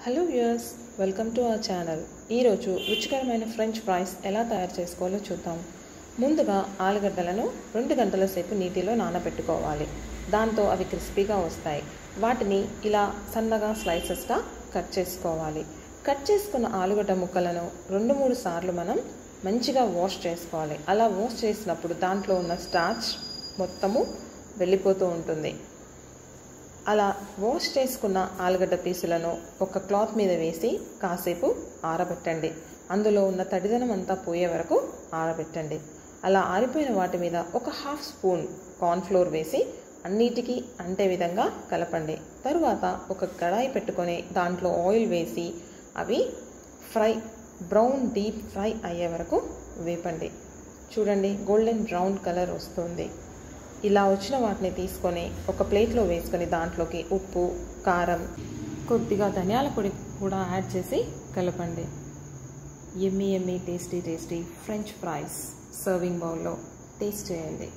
Hello viewers, welcome to our channel. ఈరోజు రుచికరమైన French fries ఎలా తయారు చేసుకోవాలో చూద్దాం. ముందుగా ఆలుగడ్డలను 2 గంటల సేపు నీటిలో నానబెట్టుకోవాలి. దాంతో అవి క్రిస్పీగా వస్తాయి. వాటిని ఇలా సన్నగా స్లైసెస్గా కట్ చేసుకోవాలి. కట్ చేసుకున్న ఆలుగడ్డ ముక్కలను 2-3 సార్లు మనం మంచిగా వాష్ చేసుకోవాలి. అలా వాష్ చేసినప్పుడు దాంట్లో ఉన్న స్టార్చ్ మొత్తము వెళ్ళిపోతూ ఉంటుంది. అలా వాష్ చేసుకున్న ఆలుగడ్డ పీసులను ఒక క్లాత్ మీద వేసి కాసేపు ఆరబెట్టండి. అందులో ఉన్న తడిదనం అంతా పోయే వరకు ఆరబెట్టండి. అలా ఆరిపోయిన వాటి మీద ఒక 1/2 స్పూన్ కార్న్ఫ్లోర్ వేసి అన్నిటికీ అంటే విధంగా కలపండి. తరువాత ఒక కడాయి పెట్టుకొని దాంట్లో ఆయిల్ వేసి అవి బ్రౌన్ డీప్ ఫ్రై అయ్యే వరకు వేపండి. చూడండి, గోల్డెన్ బ్రౌన్ కలర్ వస్తుంది. ఇలా వచ్చిన వాటిని తీసుకొని ఒక ప్లేట్లో వేసుకొని దాంట్లోకి ఉప్పు, కారం, కొద్దిగా ధనియాల పొడి కూడా యాడ్ చేసి కలపండి. Yummy tasty French fries serving బౌల్లో టేస్ట్ చేయండి.